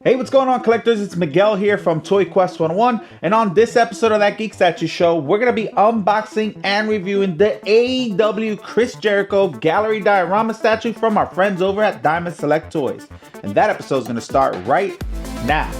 Hey, what's going on, collectors? It's Miguel here from Toy Quest 101, and on this episode of That Geek Statue Show, we're going to be unboxing and reviewing the AEW Chris Jericho Gallery Diorama statue from our friends over at Diamond Select Toys. And that episode is going to start right now.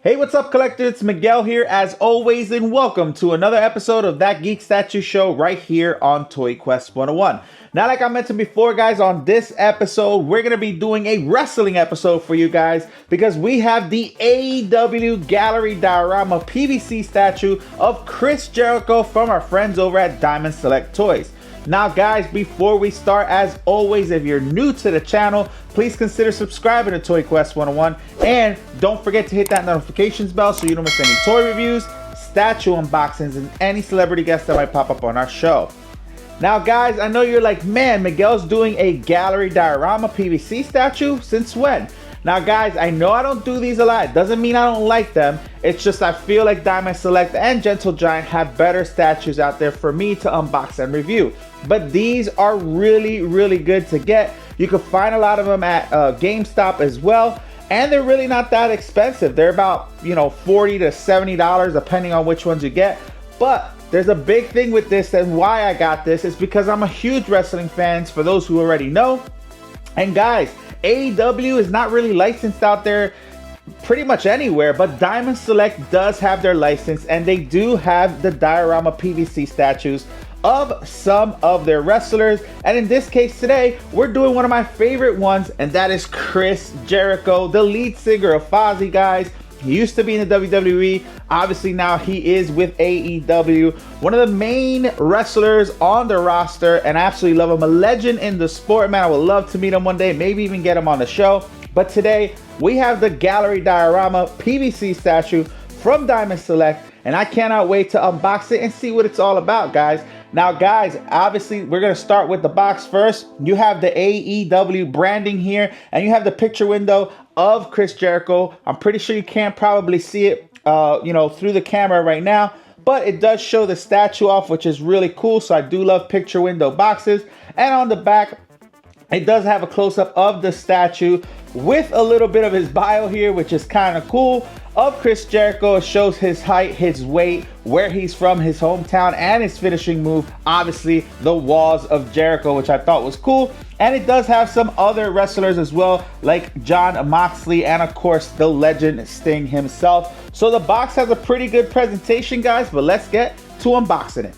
Hey, what's up, collectors? It's Miguel here as always, and welcome to another episode of That Geek Statue Show right here on Toy Quest 101. Now, like I mentioned before, guys, on this episode, we're going to be doing a wrestling episode for you guys because we have the AEW Gallery Diorama PVC statue of Chris Jericho from our friends over at Diamond Select Toys. Now, guys, before we start, as always, if you're new to the channel, please consider subscribing to Toy Quest 101, and don't forget to hit that notifications bell so you don't miss any toy reviews, statue unboxings, and any celebrity guests that might pop up on our show. Now, guys, I know you're like, man, Miguel's doing a Gallery Diorama PVC statue? Since when? Now, guys, I know I don't do these a lot. It doesn't mean I don't like them. It's just I feel like Diamond Select and Gentle Giant have better statues out there for me to unbox and review. But these are really, really good to get. You can find a lot of them at GameStop as well. And they're really not that expensive. They're about, $40 to $70 depending on which ones you get. But there's a big thing with this, and why I got this is because I'm a huge wrestling fan, for those who already know. And guys, AEW is not really licensed out there pretty much anywhere, but Diamond Select does have their license, and they do have the diorama PVC statues of some of their wrestlers. And in this case today, we're doing one of my favorite ones, and that is Chris Jericho, the lead singer of Fozzy, guys. He used to be in the WWE. Obviously, now he is with AEW. One of the main wrestlers on the roster, and I absolutely love him. A legend in the sport, man. I would love to meet him one day, maybe even get him on the show. But today, we have the Gallery Diorama PVC statue from Diamond Select, and I cannot wait to unbox it and see what it's all about, guys. Now, guys, obviously, we're going to start with the box first. You have the AEW branding here, and you have the picture window of Chris Jericho. I'm pretty sure you can't probably see it, through the camera right now, but it does show the statue off, which is really cool. So I do love picture window boxes. And on the back, it does have a close-up of the statue with a little bit of his bio here, which is kind of cool, of Chris Jericho. It shows his height, his weight, where he's from, his hometown, and his finishing move, obviously the Walls of Jericho, which I thought was cool. And it does have some other wrestlers as well, like Jon Moxley, and of course the legend Sting himself. So the box has a pretty good presentation, guys, but let's get to unboxing it.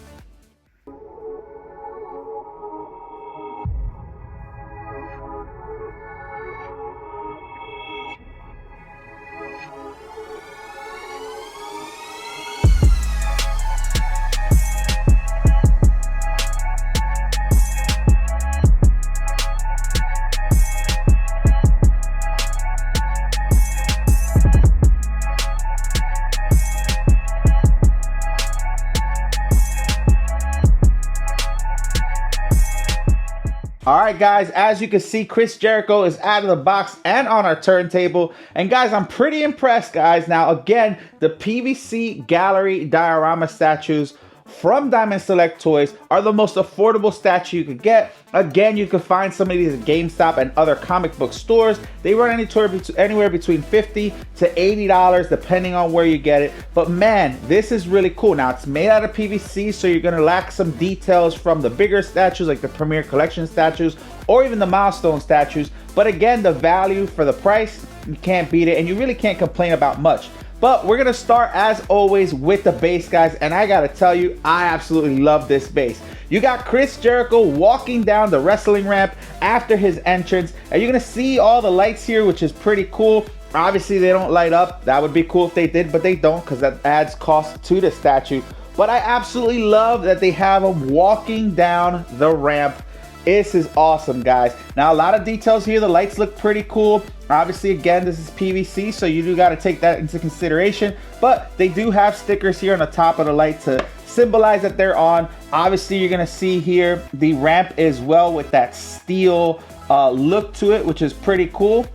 Alright, guys, as you can see, Chris Jericho is out of the box and on our turntable. And guys, I'm pretty impressed, guys. Now, again, the PVC Gallery Diorama statues from Diamond Select Toys are the most affordable statue you could get. Again, you can find some of these at GameStop and other comic book stores. They run anywhere between $50 to $80 depending on where you get it. But man, this is really cool. Now, it's made out of PVC, so you're going to lack some details from the bigger statues like the Premier Collection statues or even the Milestone statues. But again, the value for the price, you can't beat it, and you really can't complain about much. But we're gonna start, as always, with the base, guys, and I gotta tell you, I absolutely love this base. You got Chris Jericho walking down the wrestling ramp after his entrance, and you're gonna see all the lights here, which is pretty cool. Obviously, they don't light up. That would be cool if they did, but they don't, because that adds cost to the statue. But I absolutely love that they have him walking down the ramp. This is awesome, guys. Now, a lot of details here. The lights look pretty cool. Obviously, again, this is PVC, so you do got to take that into consideration. But they do have stickers here on the top of the light to symbolize that they're on. Obviously, you're gonna see here the ramp as well with that steel look to it, which is pretty cool.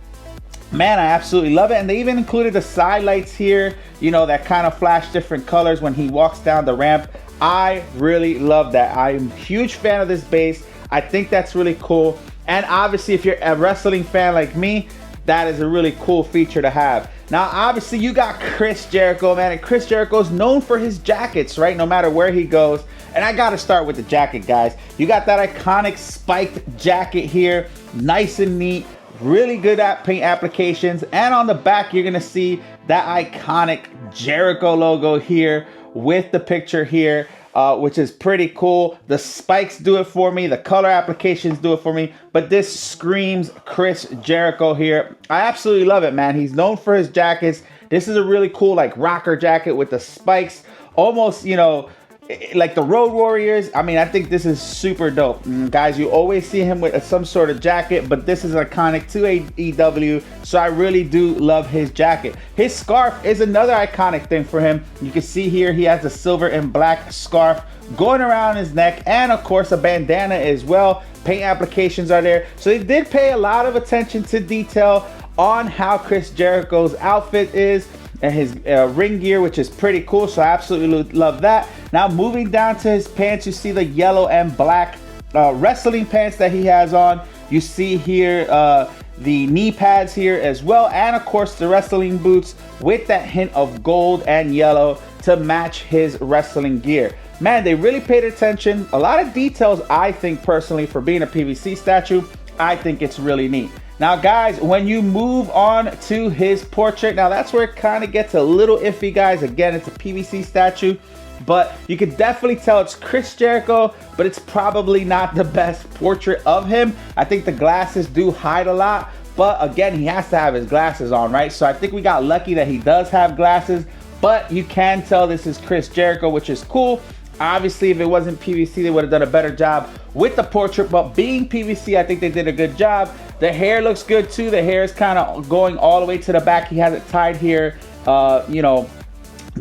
Man, I absolutely love it. And they even included the side lights here, you know, that kind of flash different colors when he walks down the ramp. I really love that. I'm a huge fan of this base. I think that's really cool. And obviously, if you're a wrestling fan like me, that is a really cool feature to have. Now, obviously, you got Chris Jericho, man. And Chris Jericho is known for his jackets, right? No matter where he goes. And I got to start with the jacket, guys. You got that iconic spiked jacket here. Nice and neat. Really good at paint applications. And on the back, you're going to see that iconic Jericho logo here with the picture here. Which is pretty cool. The spikes do it for me. The color applications do it for me. But this screams Chris Jericho here. I absolutely love it, man. He's known for his jackets. This is a really cool, like, rocker jacket with the spikes. Almost, you know, like the Road Warriors. I mean, I think this is super dope. Guys, you always see him with some sort of jacket, but this is iconic to AEW, so I really do love his jacket. His scarf is another iconic thing for him. You can see here he has a silver and black scarf going around his neck, and of course a bandana as well. Paint applications are there, so they did pay a lot of attention to detail on how Chris Jericho's outfit is and his ring gear, which is pretty cool. So I absolutely love that. Now moving down to his pants, you see the yellow and black wrestling pants that he has on. You see here the knee pads here as well, and of course the wrestling boots with that hint of gold and yellow to match his wrestling gear. Man, they really paid attention. A lot of details, I think, personally, for being a PVC statue. I think it's really neat. Now, guys, when you move on to his portrait, now that's where it kind of gets a little iffy, guys. Again, it's a PVC statue, but you can definitely tell it's Chris Jericho, but it's probably not the best portrait of him. I think the glasses do hide a lot, but again, he has to have his glasses on, right? So I think we got lucky that he does have glasses, but you can tell this is Chris Jericho, which is cool. Obviously, if it wasn't PVC, they would have done a better job with the portrait, but being PVC, I think they did a good job. The hair looks good too. The hair is kind of going all the way to the back. He has it tied here, you know,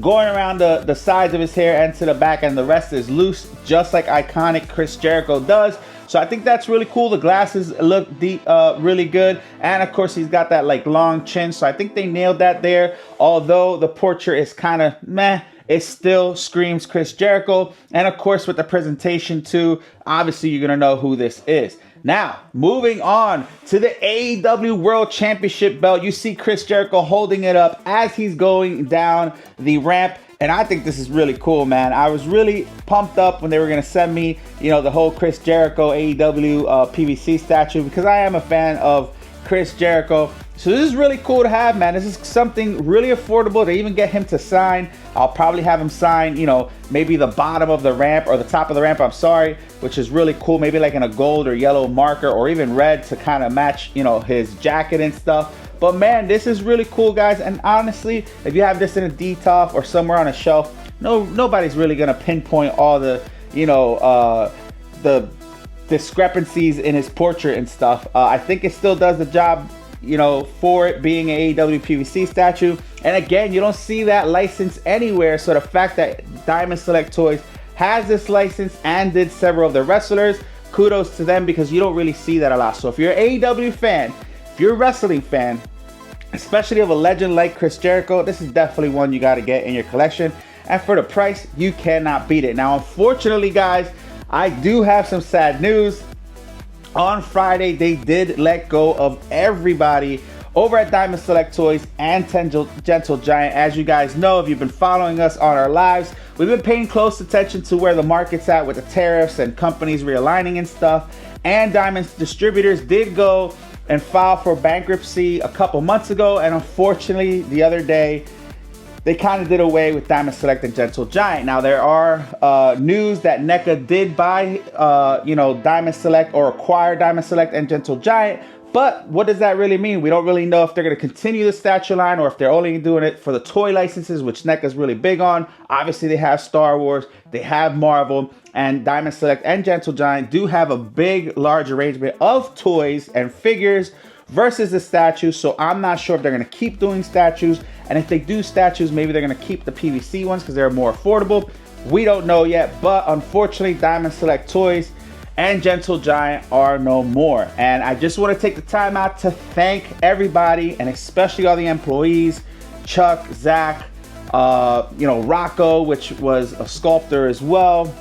going around the sides of his hair and to the back, and the rest is loose, just like iconic Chris Jericho does. So I think that's really cool. The glasses look really good. And of course, he's got that like long chin. So I think they nailed that there. Although the portrait is kind of meh, it still screams Chris Jericho. And of course, with the presentation too, obviously you're going to know who this is. Now, moving on to the AEW World Championship belt, you see Chris Jericho holding it up as he's going down the ramp. And I think this is really cool, man. I was really pumped up when they were going to send me, you know, the whole Chris Jericho AEW PVC statue, because I am a fan of Chris Jericho. So this is really cool to have, man. This is something really affordable to even get him to sign. I'll probably have him sign, you know, maybe the bottom of the ramp or the top of the ramp, I'm sorry, which is really cool. Maybe like in a gold or yellow marker or even red to kind of match, you know, his jacket and stuff. But man, this is really cool, guys. And honestly, if you have this in a DTOF or somewhere on a shelf, nobody's really gonna pinpoint all the, you know, the discrepancies in his portrait and stuff. I think it still does the job, you know, for it being an AEW PVC statue. And again, you don't see that license anywhere. So the fact that Diamond Select Toys has this license and did several of the wrestlers, kudos to them, because you don't really see that a lot. So if you're an AEW fan, if you're a wrestling fan, especially of a legend like Chris Jericho, this is definitely one you got to get in your collection. And for the price, you cannot beat it. Now, unfortunately, guys, I do have some sad news. On Friday, they did let go of everybody over at Diamond Select Toys and Gentle Giant. As you guys know, if you've been following us on our lives, we've been paying close attention to where the market's at with the tariffs and companies realigning and stuff. And Diamond's distributors did go and file for bankruptcy a couple months ago. And unfortunately, the other day, they kind of did away with Diamond Select and Gentle Giant. Now, there are news that NECA did buy, you know, Diamond Select or acquire Diamond Select and Gentle Giant. But what does that really mean? We don't really know if they're going to continue the statue line or if they're only doing it for the toy licenses, which NECA is really big on. Obviously, they have Star Wars, they have Marvel, and Diamond Select and Gentle Giant do have a big, large arrangement of toys and figures versus the statues. So I'm not sure if they're going to keep doing statues. And if they do statues, maybe they're going to keep the PVC ones because they're more affordable. We don't know yet, but unfortunately, Diamond Select Toys and Gentle Giant are no more. And I just want to take the time out to thank everybody, and especially all the employees, Chuck, Zach, Rocco, which was a sculptor as well,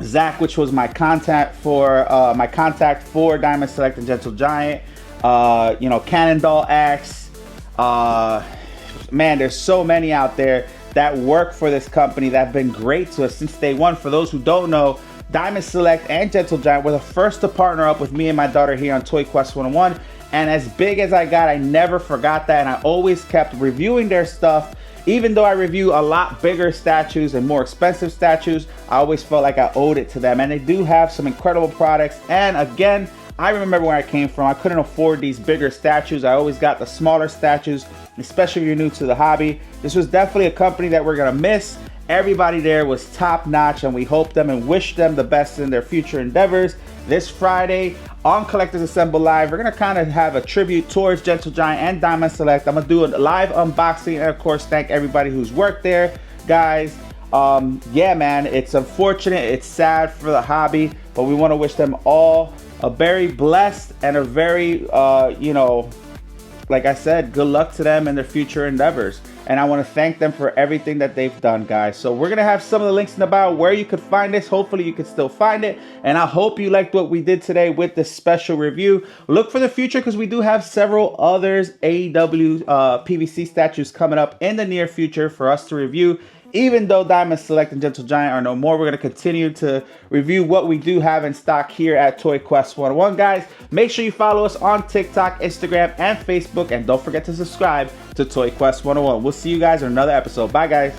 Zach, which was my contact for Diamond Select and Gentle Giant, Cannonball X, man, there's so many out there that work for this company that have been great to us since day one. For those who don't know, Diamond Select and Gentle Giant were the first to partner up with me and my daughter here on Toy Quest 101. And as big as I got, I never forgot that. And I always kept reviewing their stuff. Even though I review a lot bigger statues and more expensive statues, I always felt like I owed it to them. And they do have some incredible products. And again, I remember where I came from. I couldn't afford these bigger statues. I always got the smaller statues, especially if you're new to the hobby. This was definitely a company that we're gonna miss. Everybody there was top notch, and we hope them and wish them the best in their future endeavors. This Friday on Collectors Assemble Live, we're gonna kind of have a tribute towards Gentle Giant and Diamond Select. I'm gonna do a live unboxing, and of course, thank everybody who's worked there, guys. Yeah, man, it's unfortunate, it's sad for the hobby, but we want to wish them all a very blessed and a very, like I said, good luck to them in their future endeavors. And I want to thank them for everything that they've done, guys. So we're going to have some of the links in the bio where you could find this. Hopefully you could still find it. And I hope you liked what we did today with this special review. Look for the future, because we do have several others AEW PVC statues coming up in the near future for us to review. Even though Diamond Select and Gentle Giant are no more, we're going to continue to review what we do have in stock here at Toy Quest 101, guys. Make sure you follow us on TikTok, Instagram, and Facebook. And don't forget to subscribe to Toy Quest 101. We'll see you guys in another episode. Bye, guys.